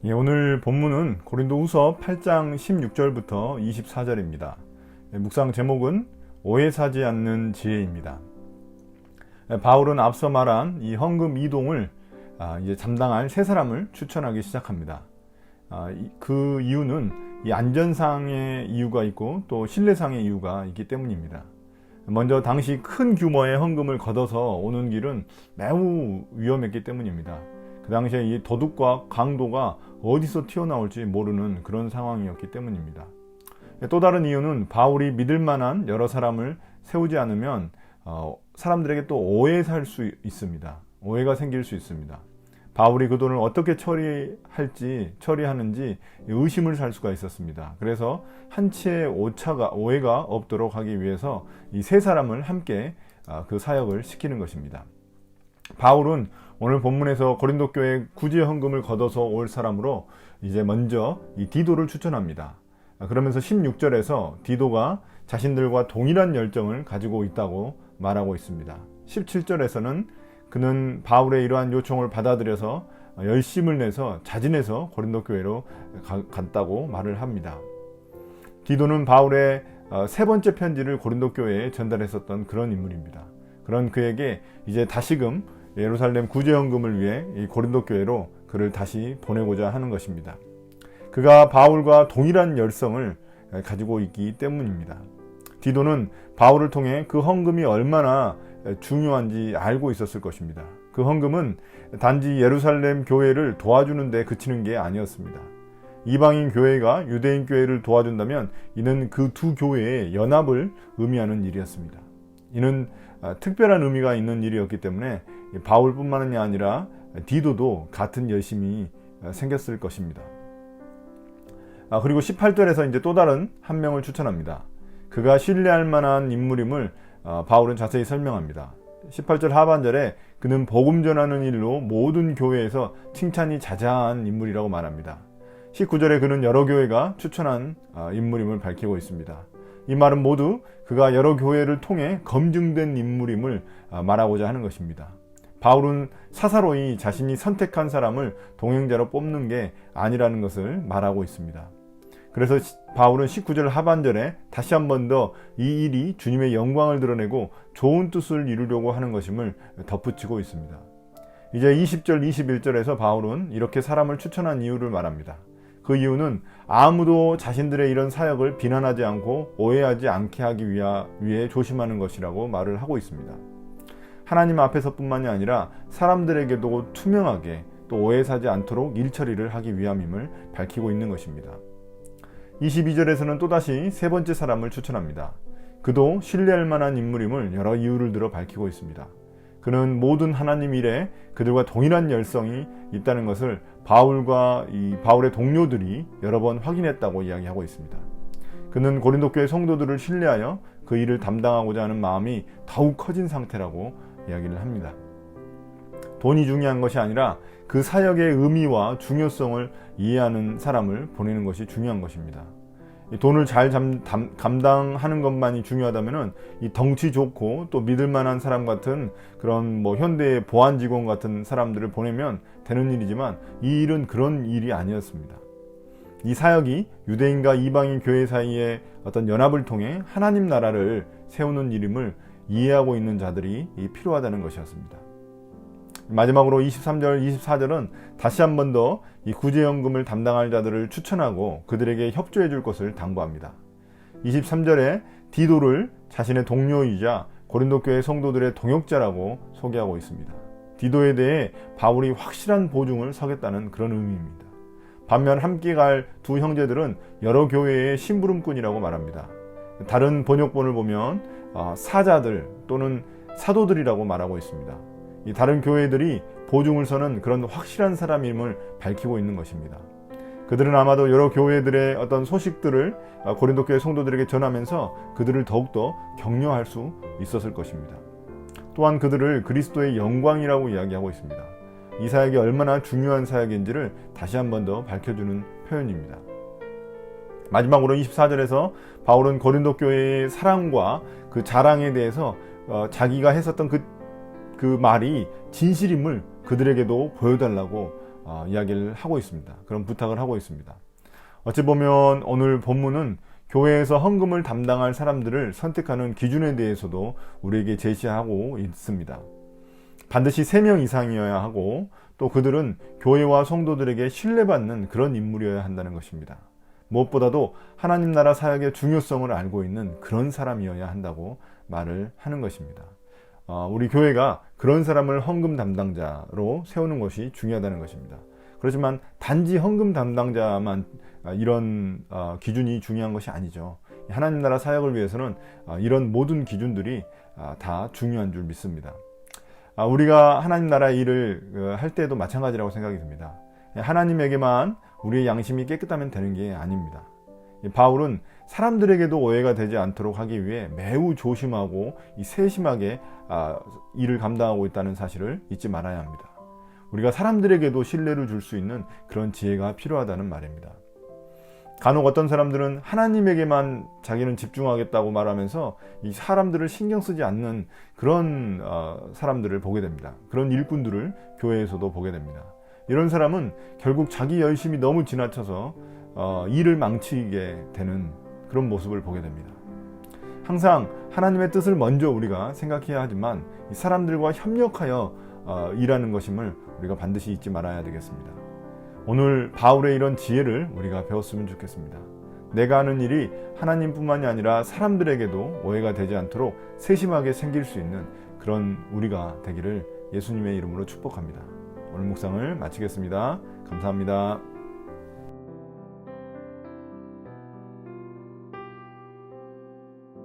예, 오늘 본문은 고린도후서 8장 16절부터 24절입니다. 묵상 제목은 오해 사지 않는 지혜입니다. 바울은 앞서 말한 이 헌금 이동을 이제 담당할 세 사람을 추천하기 시작합니다. 그 이유는 이 안전상의 이유가 있고 또 신뢰상의 이유가 있기 때문입니다. 먼저 당시 큰 규모의 헌금을 걷어서 오는 길은 매우 위험했기 때문입니다. 그 당시에 이 도둑과 강도가 어디서 튀어나올지 모르는 그런 상황이었기 때문입니다. 또 다른 이유는 바울이 믿을 만한 여러 사람을 세우지 않으면 사람들에게 또 오해할 수 있습니다. 오해가 생길 수 있습니다. 바울이 그 돈을 어떻게 처리하는지 의심을 살 수가 있었습니다. 그래서 한치의 오해가 없도록 하기 위해서 이 세 사람을 함께 그 사역을 시키는 것입니다. 바울은 오늘 본문에서 고린도 교회 구제 헌금을 걷어서 올 사람으로 이제 먼저 이 디도를 추천합니다. 그러면서 16절에서 디도가 자신들과 동일한 열정을 가지고 있다고 말하고 있습니다. 17절에서는 그는 바울의 이러한 요청을 받아들여서 열심을 내서 자진해서 고린도 교회로 갔다고 말을 합니다. 디도는 바울의 세 번째 편지를 고린도 교회에 전달했었던 그런 인물입니다. 그런 그에게 이제 다시금 예루살렘 구제헌금을 위해 이 고린도 교회로 그를 다시 보내고자 하는 것입니다. 그가 바울과 동일한 열성을 가지고 있기 때문입니다. 디도는 바울을 통해 그 헌금이 얼마나 중요한지 알고 있었을 것입니다. 그 헌금은 단지 예루살렘 교회를 도와주는 데 그치는 게 아니었습니다. 이방인 교회가 유대인 교회를 도와준다면 이는 그 두 교회의 연합을 의미하는 일이었습니다. 이는 특별한 의미가 있는 일이었기 때문에 바울뿐만이 아니라 디도도 같은 열심이 생겼을 것입니다. 그리고 18절에서 이제 또 다른 한 명을 추천합니다. 그가 신뢰할 만한 인물임을 바울은 자세히 설명합니다. 18절 하반절에 그는 복음 전하는 일로 모든 교회에서 칭찬이 자자한 인물이라고 말합니다. 19절에 그는 여러 교회가 추천한 인물임을 밝히고 있습니다. 이 말은 모두 그가 여러 교회를 통해 검증된 인물임을 말하고자 하는 것입니다. 바울은 사사로이 자신이 선택한 사람을 동행자로 뽑는 게 아니라는 것을 말하고 있습니다. 그래서 바울은 19절 하반절에 다시 한 번 더 이 일이 주님의 영광을 드러내고 좋은 뜻을 이루려고 하는 것임을 덧붙이고 있습니다. 이제 20절, 21절에서 바울은 이렇게 사람을 추천한 이유를 말합니다. 그 이유는 아무도 자신들의 이런 사역을 비난하지 않고 오해하지 않게 하기 위해 조심하는 것이라고 말을 하고 있습니다. 하나님 앞에서뿐만이 아니라 사람들에게도 투명하게 또 오해 사지 않도록 일 처리를 하기 위함임을 밝히고 있는 것입니다. 22절에서는 또다시 세 번째 사람을 추천합니다. 그도 신뢰할 만한 인물임을 여러 이유를 들어 밝히고 있습니다. 그는 모든 하나님 일에 그들과 동일한 열성이 있다는 것을 바울의 동료들이 여러 번 확인했다고 이야기하고 있습니다. 그는 고린도 교회 성도들을 신뢰하여 그 일을 담당하고자 하는 마음이 더욱 커진 상태라고 이야기를 합니다. 돈이 중요한 것이 아니라 그 사역의 의미와 중요성을 이해하는 사람을 보내는 것이 중요한 것입니다. 돈을 잘 감당하는 것만이 중요하다면 이 덩치 좋고 또 믿을 만한 사람 같은 그런 현대의 보안 직원 같은 사람들을 보내면 되는 일이지만 이 일은 그런 일이 아니었습니다. 이 사역이 유대인과 이방인 교회 사이의 어떤 연합을 통해 하나님 나라를 세우는 일임을 이해하고 있는 자들이 필요하다는 것이었습니다. 마지막으로 23절, 24절은 다시 한 번 더 이 구제연금을 담당할 자들을 추천하고 그들에게 협조해 줄 것을 당부합니다. 23절에 디도를 자신의 동료이자 고린도 교회 성도들의 동역자라고 소개하고 있습니다. 디도에 대해 바울이 확실한 보증을 서겠다는 그런 의미입니다. 반면 함께 갈 두 형제들은 여러 교회의 심부름꾼이라고 말합니다. 다른 번역본을 보면 사자들 또는 사도들이라고 말하고 있습니다. 이 다른 교회들이 보증을 서는 그런 확실한 사람임을 밝히고 있는 것입니다. 그들은 아마도 여러 교회들의 어떤 소식들을 고린도 교회 성도들에게 전하면서 그들을 더욱더 격려할 수 있었을 것입니다. 또한 그들을 그리스도의 영광이라고 이야기하고 있습니다. 이 사역이 얼마나 중요한 사역인지를 다시 한 번 더 밝혀주는 표현입니다. 마지막으로 24절에서 바울은 고린도 교회의 사랑과 그 자랑에 대해서 자기가 했었던 그 말이 진실임을 그들에게도 보여달라고 이야기를 하고 있습니다. 그런 부탁을 하고 있습니다. 어찌 보면 오늘 본문은 교회에서 헌금을 담당할 사람들을 선택하는 기준에 대해서도 우리에게 제시하고 있습니다. 반드시 3명 이상이어야 하고 또 그들은 교회와 성도들에게 신뢰받는 그런 인물이어야 한다는 것입니다. 무엇보다도 하나님 나라 사역의 중요성을 알고 있는 그런 사람이어야 한다고 말을 하는 것입니다. 우리 교회가 그런 사람을 헌금 담당자로 세우는 것이 중요하다는 것입니다. 그렇지만 단지 헌금 담당자만 이런 기준이 중요한 것이 아니죠. 하나님 나라 사역을 위해서는 이런 모든 기준들이 다 중요한 줄 믿습니다. 우리가 하나님 나라 일을 할 때도 마찬가지라고 생각이 듭니다. 하나님에게만 우리의 양심이 깨끗하면 되는 게 아닙니다. 바울은 사람들에게도 오해가 되지 않도록 하기 위해 매우 조심하고 세심하게 일을 감당하고 있다는 사실을 잊지 말아야 합니다. 우리가 사람들에게도 신뢰를 줄 수 있는 그런 지혜가 필요하다는 말입니다. 간혹 어떤 사람들은 하나님에게만 자기는 집중하겠다고 말하면서 이 사람들을 신경 쓰지 않는 그런 사람들을 보게 됩니다. 그런 일꾼들을 교회에서도 보게 됩니다. 이런 사람은 결국 자기 열심이 너무 지나쳐서 일을 망치게 되는 그런 모습을 보게 됩니다. 항상 하나님의 뜻을 먼저 우리가 생각해야 하지만 이 사람들과 협력하여 일하는 것임을 우리가 반드시 잊지 말아야 되겠습니다. 오늘 바울의 이런 지혜를 우리가 배웠으면 좋겠습니다. 내가 하는 일이 하나님뿐만이 아니라 사람들에게도 오해가 되지 않도록 세심하게 생길 수 있는 그런 우리가 되기를 예수님의 이름으로 축복합니다. 오늘 묵상을 마치겠습니다. 감사합니다.